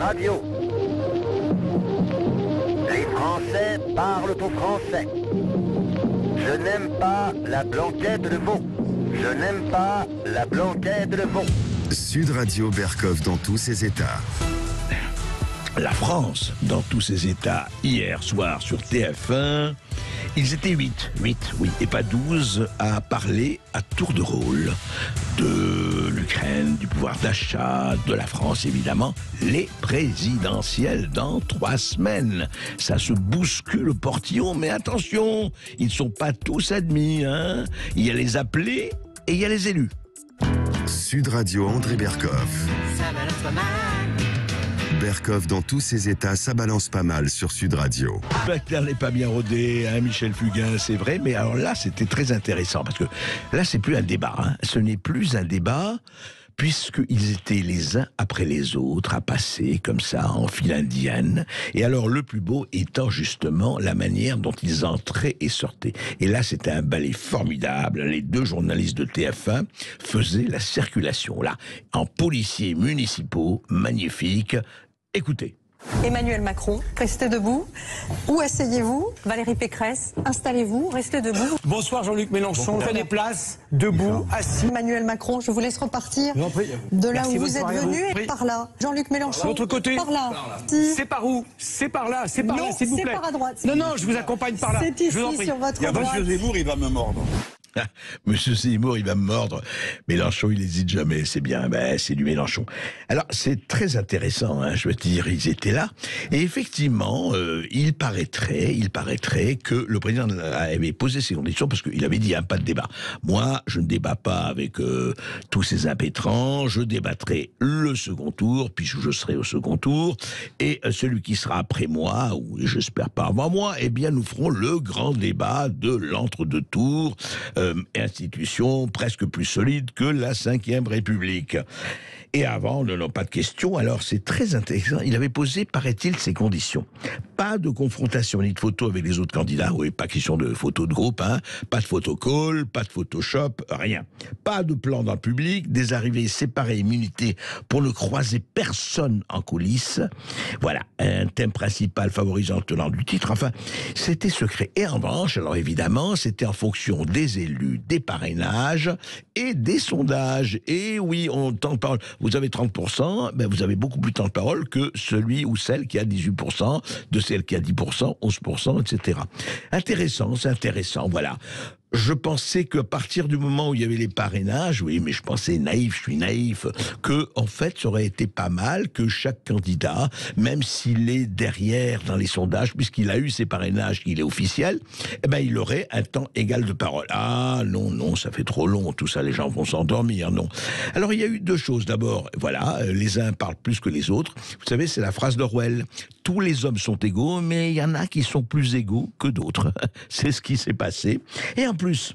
Radio. Les Français parlent au français. Je n'aime pas la blanquette de veau. Je n'aime pas la blanquette de veau. Sud Radio Berkov dans tous ses états. La France dans tous ses états. Hier soir sur TF1, ils étaient 8, oui, et pas 12, à parler à tour de rôle de l'Ukraine, du pouvoir d'achat, de la France évidemment, les présidentielles dans 3 semaines. Ça se bouscule au portillon, mais attention, ils ne sont pas tous admis, hein. Il y a les appelés et il y a les élus. Sud Radio André Berkov. Ça balance pas mal. Berkov dans tous ses états, ça balance pas mal sur Sud Radio. Bactère n'est pas bien rodé, hein, Michel Fugain, c'est vrai, mais alors là, c'était très intéressant, parce que là, c'est plus un débat, hein. Ce n'est plus un débat, puisqu'ils étaient les uns après les autres à passer comme ça en file indienne. Et alors le plus beau étant justement la manière dont ils entraient et sortaient. Et là c'était un ballet formidable. Les 2 journalistes de TF1 faisaient la circulation là, en policiers municipaux, magnifiques. Écoutez. Emmanuel Macron, restez debout. Ou asseyez-vous. Valérie Pécresse, installez-vous, restez debout. Bonsoir Jean-Luc Mélenchon, prenez place, debout, assis. Emmanuel Macron, je vous laisse repartir de là où vous êtes venu et par là. Jean-Luc Mélenchon, De l'autre côté. par là. C'est par où? C'est par là, c'est par là, s'il vous c'est plaît. par à droite. Non, je vous accompagne par là. C'est Je vous en ici, prie. sur votre Il y a droite. Monsieur Zemmour, il va me mordre. Monsieur Zemmour, il va me mordre. Mélenchon, il hésite jamais, c'est bien, c'est du Mélenchon. Alors, c'est très intéressant, hein, je veux dire, ils étaient là. Et effectivement, il paraîtrait que le président avait posé ses conditions, parce qu'il avait dit, pas de débat. Moi, je ne débat pas avec tous ces impétrants, je débattrai le second tour, puis je serai au second tour, et celui qui sera après moi, ou j'espère pas avant moi, eh bien, nous ferons le grand débat de l'entre-deux tours, institution presque plus solide que la Ve République. Et avant, non, pas de question. Alors, c'est très intéressant. Il avait posé, paraît-il, ces conditions. Pas de confrontation ni de photo avec les autres candidats. Oui, pas question de photo de groupe, hein. Pas de photocall, pas de Photoshop, rien. Pas de plan dans le public, des arrivées séparées, immunité pour ne croiser personne en coulisses. Voilà, un thème principal favorisant le tenant du titre. Enfin, c'était secret. Et en revanche, alors évidemment, c'était en fonction des élus, des parrainages et des sondages. Et oui, on temps de parole. Vous avez 30%, vous avez beaucoup plus de temps de parole que celui ou celle qui a 18%, de celle qui a 10%, 11%, etc. Intéressant, c'est intéressant, voilà. Je pensais qu'à partir du moment où il y avait les parrainages, oui, mais je pensais je suis naïf, que, en fait, ça aurait été pas mal que chaque candidat, même s'il est derrière dans les sondages, puisqu'il a eu ses parrainages, qu'il est officiel, il aurait un temps égal de parole. Ah, non, ça fait trop long, tout ça, les gens vont s'endormir, non. Alors, il y a eu 2 choses. D'abord, voilà, les uns parlent plus que les autres. Vous savez, c'est la phrase d'Orwell. Tous les hommes sont égaux, mais il y en a qui sont plus égaux que d'autres. C'est ce qui s'est passé. Et en plus,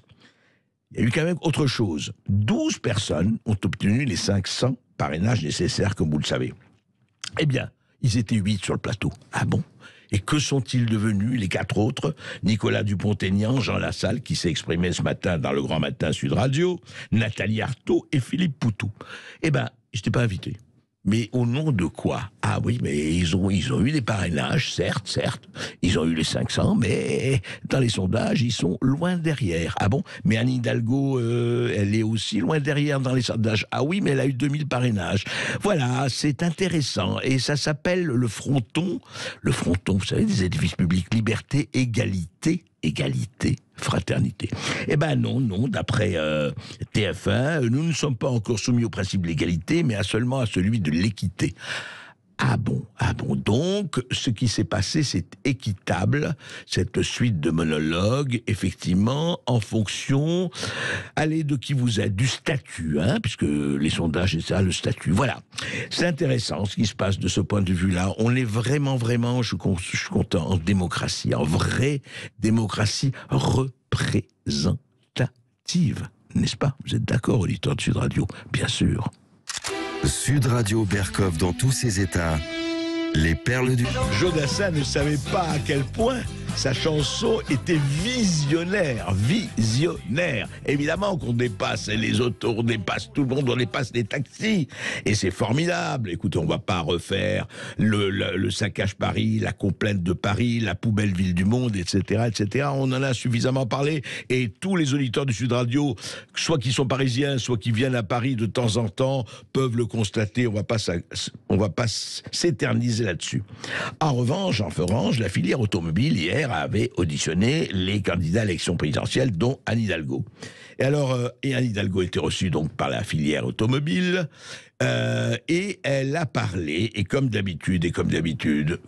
il y a eu quand même autre chose. 12 personnes ont obtenu les 500 parrainages nécessaires, comme vous le savez. Eh bien, ils étaient 8 sur le plateau. Ah bon? Et que sont-ils devenus, les 4 autres? Nicolas Dupont-Aignan, Jean Lassalle, qui s'est exprimé ce matin dans le Grand Matin Sud Radio, Nathalie Arthaud et Philippe Poutou. Eh bien, je n'étais pas invité. Mais au nom de quoi? Ah oui, mais ils ont eu des parrainages, certes. Ils ont eu les 500, mais dans les sondages, ils sont loin derrière. Ah bon? Mais Anne Hidalgo, elle est aussi loin derrière dans les sondages. Ah oui, mais elle a eu 2000 parrainages. Voilà, c'est intéressant. Et ça s'appelle le fronton. Le fronton, vous savez, des édifices publics, liberté, égalité, fraternité. Eh ben non, d'après TF1, nous ne sommes pas encore soumis au principe de l'égalité, mais seulement à celui de l'équité. Ah bon. Donc, ce qui s'est passé, c'est équitable, cette suite de monologues, effectivement, en fonction, de qui vous êtes, du statut, hein, puisque les sondages, c'est ça, le statut. Voilà. C'est intéressant ce qui se passe de ce point de vue-là. On est vraiment, je suis content, en démocratie, en vraie démocratie représentative. N'est-ce pas? Vous êtes d'accord, auditeur de Sud Radio? Bien sûr. Sud Radio Berkov dans tous ses états. Les perles du... Jodassin ne savait pas à quel point sa chanson était visionnaire. Évidemment qu'on dépasse les autos, on dépasse tout le monde, on dépasse les taxis. Et c'est formidable. Écoutez, on va pas refaire le saccage Paris, la complainte de Paris, la poubelle ville du monde, etc., etc. On en a suffisamment parlé. Et tous les auditeurs du Sud Radio, soit qui sont parisiens, soit qui viennent à Paris de temps en temps, peuvent le constater. On va pas s'éterniser là-dessus. En revanche, la filière automobile hier avait auditionné les candidats à l'élection présidentielle, dont Anne Hidalgo. Et alors, Anne Hidalgo était reçue donc par la filière automobile, et elle a parlé, et comme d'habitude,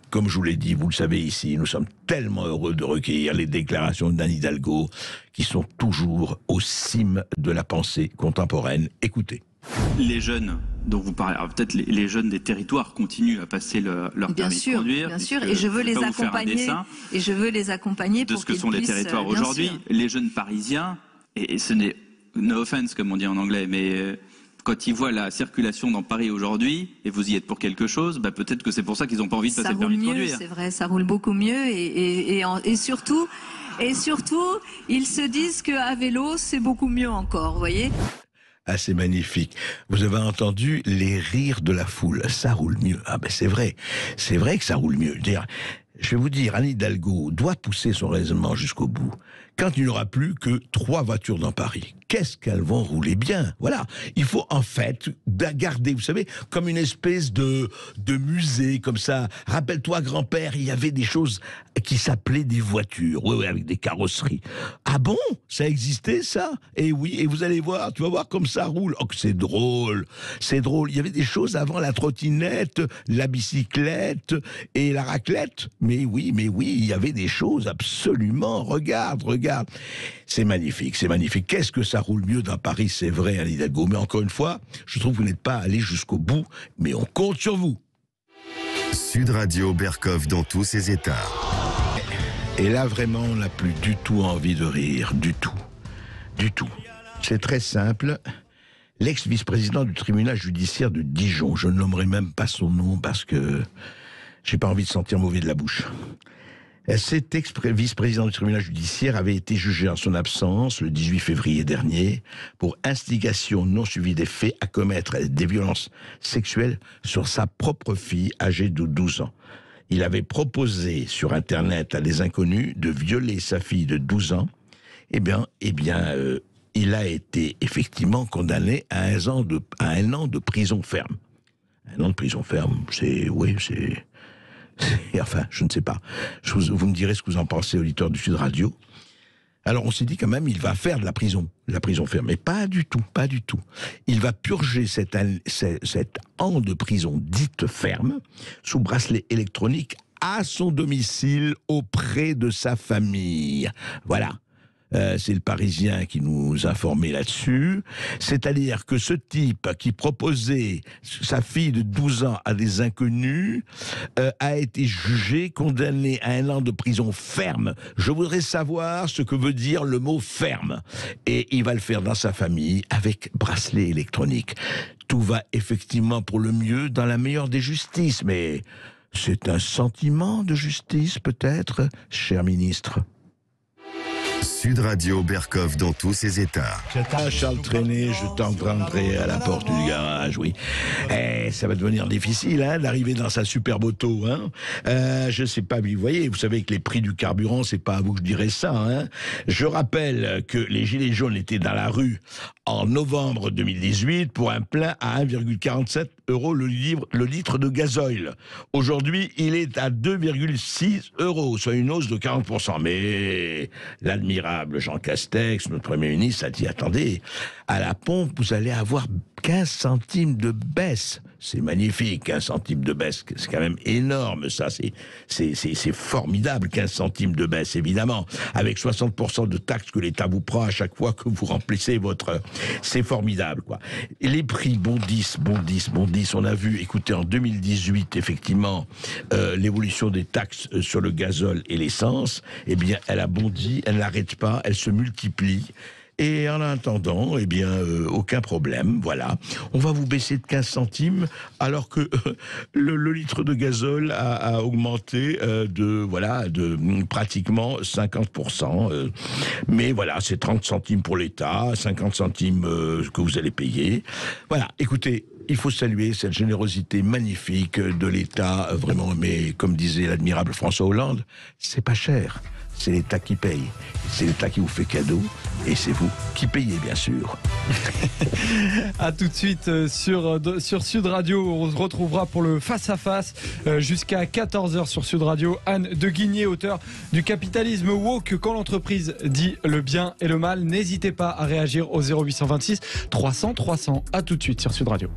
comme je vous l'ai dit, vous le savez ici, nous sommes tellement heureux de recueillir les déclarations d'Anne Hidalgo, qui sont toujours au cime de la pensée contemporaine. Écoutez. Les jeunes dont vous parlez, alors peut-être les jeunes des territoires continuent à passer leur permis de conduire. Bien sûr, et je veux les accompagner. Et je veux les accompagner de pour ce que sont les territoires aujourd'hui. Les jeunes parisiens, et ce n'est no offense comme on dit en anglais, mais quand ils voient la circulation dans Paris aujourd'hui, et vous y êtes pour quelque chose, peut-être que c'est pour ça qu'ils n'ont pas envie de passer le permis de conduire. C'est vrai, ça roule beaucoup mieux, et surtout, ils se disent qu'à vélo, c'est beaucoup mieux encore, vous voyez. Ah, c'est magnifique. Vous avez entendu les rires de la foule. Ça roule mieux. Ah ben c'est vrai que ça roule mieux. Je vais vous dire, Anne Hidalgo doit pousser son raisonnement jusqu'au bout. Quand il n'y aura plus que 3 voitures dans Paris, qu'est-ce qu'elles vont rouler bien? Voilà. Il faut en fait garder, vous savez, comme une espèce de musée, comme ça. Rappelle-toi, grand-père, il y avait des choses qui s'appelaient des voitures, oui, avec des carrosseries. Ah bon? Ça existait, ça? Et oui, et vous allez voir, tu vas voir comme ça roule. Oh, c'est drôle. Il y avait des choses avant la trottinette, la bicyclette et la raclette. Mais oui, il y avait des choses absolument. Regarde. C'est magnifique. Qu'est-ce que ça roule mieux dans Paris, c'est vrai, Anne Hidalgo. Mais encore une fois, je trouve que vous n'êtes pas allé jusqu'au bout, mais on compte sur vous. Sud Radio Berkoff dans tous ses états. Et là, vraiment, on n'a plus du tout envie de rire. Du tout. C'est très simple. L'ex-vice-président du tribunal judiciaire de Dijon, je ne nommerai même pas son nom parce que j'ai pas envie de sentir mauvais de la bouche. Cet ex-vice-président du tribunal judiciaire avait été jugé en son absence le 18 février dernier pour instigation non suivie des faits à commettre des violences sexuelles sur sa propre fille âgée de 12 ans. Il avait proposé sur Internet à des inconnus de violer sa fille de 12 ans. Il a été effectivement condamné à un an de prison ferme. Un an de prison ferme, enfin, je ne sais pas. Vous me direz ce que vous en pensez, auditeurs du Sud Radio. Alors, on s'est dit quand même, il va faire de la prison ferme. Mais pas du tout. Il va purger cet an de prison dite ferme sous bracelet électronique à son domicile auprès de sa famille. Voilà. C'est le Parisien qui nous informait là-dessus. C'est-à-dire que ce type qui proposait sa fille de 12 ans à des inconnus a été jugé, condamné à 1 an de prison ferme. Je voudrais savoir ce que veut dire le mot ferme. Et il va le faire dans sa famille avec bracelet électronique. Tout va effectivement pour le mieux dans la meilleure des justices. Mais c'est un sentiment de justice peut-être, cher ministre? Sud Radio Berkoff dans tous ses états. Charles Trenet, je t'entendrai à la porte du garage, oui. Ça va devenir difficile, d'arriver dans sa superbe auto, je sais pas, vous voyez, vous savez que les prix du carburant, c'est pas à vous que je dirais ça, Je rappelle que les Gilets jaunes étaient dans la rue en novembre 2018 pour un plein à 1,47 € le litre de gasoil. Aujourd'hui, il est à 2,6 €, soit une hausse de 40%. Mais l'admirable Jean Castex, notre Premier ministre, a dit, attendez, à la pompe, vous allez avoir 15 centimes de baisse. C'est magnifique, 15 centimes de baisse. C'est quand même énorme, ça. C'est formidable, 15 centimes de baisse, évidemment. Avec 60% de taxes que l'État vous prend à chaque fois que vous remplissez votre... C'est formidable, quoi. Et les prix bondissent. On a vu, écoutez, en 2018, effectivement, l'évolution des taxes sur le gazole et l'essence, eh bien, elle a bondi, elle n'arrête pas, elle se multiplie. Et en attendant, eh bien, aucun problème, voilà. On va vous baisser de 15 centimes, alors que le litre de gazole a augmenté de pratiquement 50%. Mais voilà, c'est 30 centimes pour l'État, 50 centimes que vous allez payer. Voilà, écoutez, il faut saluer cette générosité magnifique de l'État, vraiment, mais comme disait l'admirable François Hollande, c'est pas cher. C'est l'État qui paye. C'est l'État qui vous fait cadeau. Et c'est vous qui payez, bien sûr. À tout de suite sur Sud Radio. On se retrouvera pour le face-à-face jusqu'à 14h sur Sud Radio. Anne de Guigné, auteur du Capitalisme woke, quand l'entreprise dit le bien et le mal. N'hésitez pas à réagir au 0826 300 300. À tout de suite sur Sud Radio.